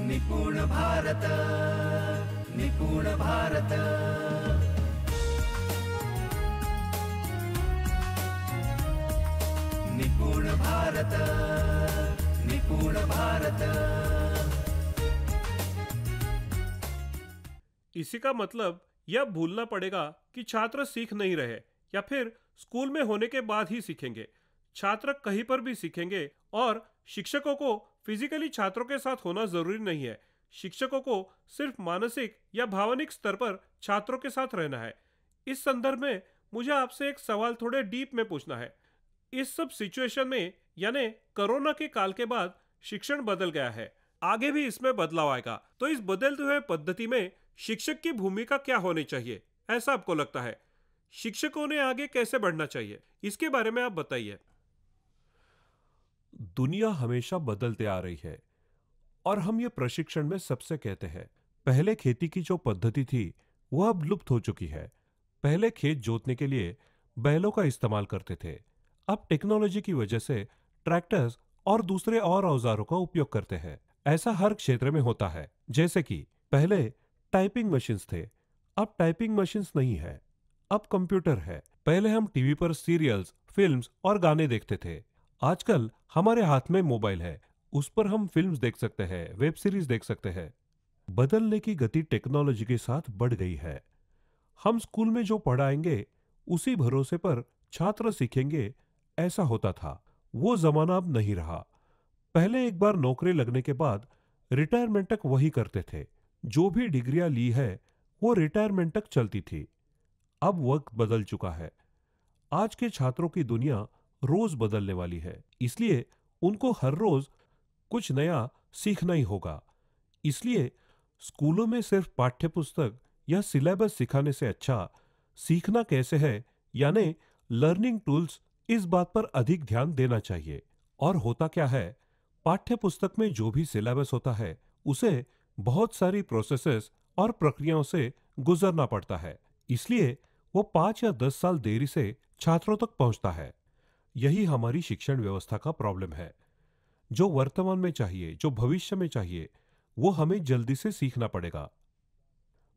निपुण भारत, निपुण भारत। निपुण भारत, निपुण भारत। इसी का मतलब यह भूलना पड़ेगा कि छात्र सीख नहीं रहे या फिर स्कूल में होने के बाद ही सीखेंगे। छात्र कहीं पर भी सीखेंगे और शिक्षकों को फिजिकली छात्रों के साथ होना जरूरी नहीं है। शिक्षकों को सिर्फ मानसिक या भावनिक स्तर पर छात्रों के साथ रहना है। इस संदर्भ में मुझे आपसे एक सवाल थोड़े डीप में पूछना है। इस सब सिचुएशन में यानी कोरोना के काल के बाद शिक्षण बदल गया है, आगे भी इसमें बदलाव आएगा। तो इस बदलते हुए पद्धति में शिक्षक की भूमिका क्या होनी चाहिए, ऐसा आपको लगता है? शिक्षकों ने आगे कैसे बढ़ना चाहिए, इसके बारे में आप बताइए। दुनिया हमेशा बदलते आ रही है और हम ये प्रशिक्षण में सबसे कहते हैं। पहले खेती की जो पद्धति थी वह अब लुप्त हो चुकी है। पहले खेत जोतने के लिए बैलों का इस्तेमाल करते थे। अब टेक्नोलॉजी की वजह से ट्रैक्टर्स और दूसरे और औजारों का उपयोग करते हैं। ऐसा हर क्षेत्र में होता है। जैसे कि पहले टाइपिंग मशीन्स थे, अब टाइपिंग मशीन्स नहीं है, अब कंप्यूटर है। पहले हम टीवी पर सीरियल्स, फिल्म्स और गाने देखते थे। आजकल हमारे हाथ में मोबाइल है, उस पर हम फिल्म्स देख सकते हैं, वेब सीरीज देख सकते हैं। बदलने की गति टेक्नोलॉजी के साथ बढ़ गई है। हम स्कूल में जो पढ़ाएंगे उसी भरोसे पर छात्र सीखेंगे, ऐसा होता था। वो जमाना अब नहीं रहा। पहले एक बार नौकरी लगने के बाद रिटायरमेंट तक वही करते थे। जो भी डिग्रियां ली है वो रिटायरमेंट तक चलती थी। अब वक्त बदल चुका है। आज के छात्रों की दुनिया रोज बदलने वाली है, इसलिए उनको हर रोज कुछ नया सीखना ही होगा। इसलिए स्कूलों में सिर्फ पाठ्य पुस्तक या सिलेबस सिखाने से अच्छा सीखना कैसे है यानी लर्निंग टूल्स, इस बात पर अधिक ध्यान देना चाहिए। और होता क्या है, पाठ्य पुस्तक में जो भी सिलेबस होता है उसे बहुत सारी प्रोसेसेस और प्रक्रियाओं से गुजरना पड़ता है, इसलिए वो 5 या 10 साल देरी से छात्रों तक पहुंचता है। यही हमारी शिक्षण व्यवस्था का प्रॉब्लम है। जो वर्तमान में चाहिए, जो भविष्य में चाहिए, वो हमें जल्दी से सीखना पड़ेगा।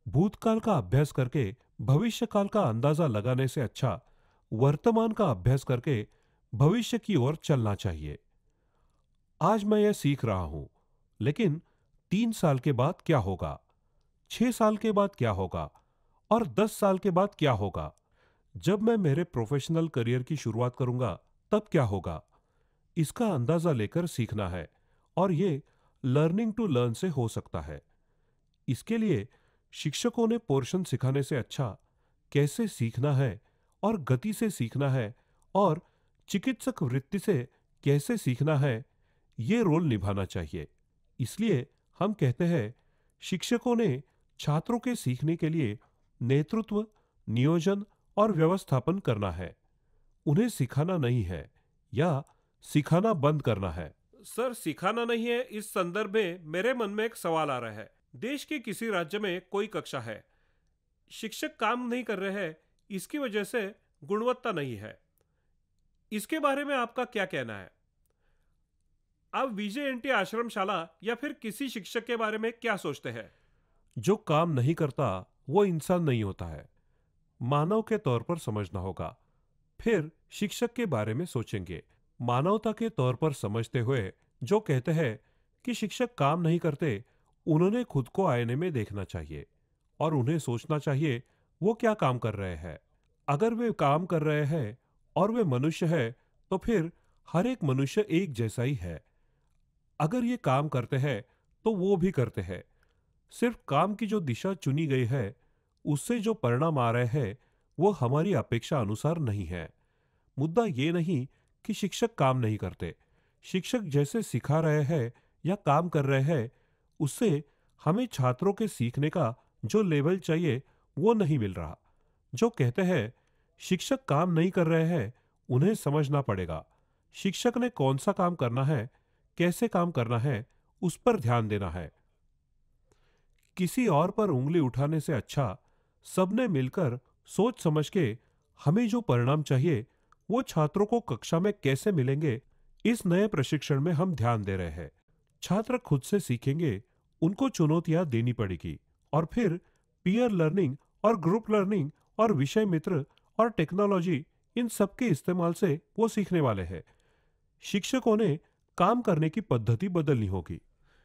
भूतकाल का अभ्यास करके भविष्य काल का अंदाजा लगाने से अच्छा वर्तमान का अभ्यास करके भविष्य की ओर चलना चाहिए। आज मैं यह सीख रहा हूं, लेकिन 3 साल के बाद क्या होगा, 6 साल के बाद क्या होगा और 10 साल के बाद क्या होगा? जब मैं मेरे प्रोफेशनल करियर की शुरुआत करूंगा तब क्या होगा? इसका अंदाजा लेकर सीखना है और ये लर्निंग टू लर्न से हो सकता है। इसके लिए शिक्षकों ने पोर्शन सिखाने से अच्छा कैसे सीखना है और गति से सीखना है और चिकित्सक वृत्ति से कैसे सीखना है, ये रोल निभाना चाहिए। इसलिए हम कहते हैं शिक्षकों ने छात्रों के सीखने के लिए नेतृत्व, नियोजन और व्यवस्थापन करना है। उन्हें सिखाना नहीं है या सिखाना बंद करना है। सर, सिखाना नहीं है, इस संदर्भ में मेरे मन में एक सवाल आ रहा है। देश के किसी राज्य में कोई कक्षा है, शिक्षक काम नहीं कर रहे हैं, इसकी वजह से गुणवत्ता नहीं है। इसके बारे में आपका क्या कहना है? आप विजेएनटी आश्रमशाला या फिर किसी शिक्षक के बारे में क्या सोचते हैं? जो काम नहीं करता वो इंसान नहीं होता है, मानव के तौर पर समझना होगा। फिर शिक्षक के बारे में सोचेंगे। मानवता के तौर पर समझते हुए जो कहते हैं कि शिक्षक काम नहीं करते, उन्होंने खुद को आईने में देखना चाहिए और उन्हें सोचना चाहिए वो क्या काम कर रहे हैं। अगर वे काम कर रहे हैं और वे मनुष्य है तो फिर हर एक मनुष्य एक जैसा ही है। अगर ये काम करते हैं तो वो भी करते हैं। सिर्फ काम की जो दिशा चुनी गई है उससे जो परिणाम आ रहे हैं वो हमारी अपेक्षा अनुसार नहीं है। मुद्दा ये नहीं कि शिक्षक काम नहीं करते। शिक्षक जैसे सिखा रहे हैं या काम कर रहे हैं उससे हमें छात्रों के सीखने का जो लेवल चाहिए वो नहीं मिल रहा। जो कहते हैं शिक्षक काम नहीं कर रहे हैं, उन्हें समझना पड़ेगा शिक्षक ने कौन सा काम करना है, कैसे काम करना है, उस पर ध्यान देना है। किसी और पर उंगली उठाने से अच्छा सबने मिलकर सोच समझ के हमें जो परिणाम चाहिए वो छात्रों को कक्षा में कैसे मिलेंगे, इस नए प्रशिक्षण में हम ध्यान दे रहे हैं। छात्र खुद से सीखेंगे उनको चुनौतियां देनी पड़ेगी और फिर पीयर लर्निंग और ग्रुप लर्निंग और विषय मित्र और टेक्नोलॉजी, इन सब के इस्तेमाल से वो सीखने वाले हैं। शिक्षकों ने काम करने की पद्धति बदलनी होगी।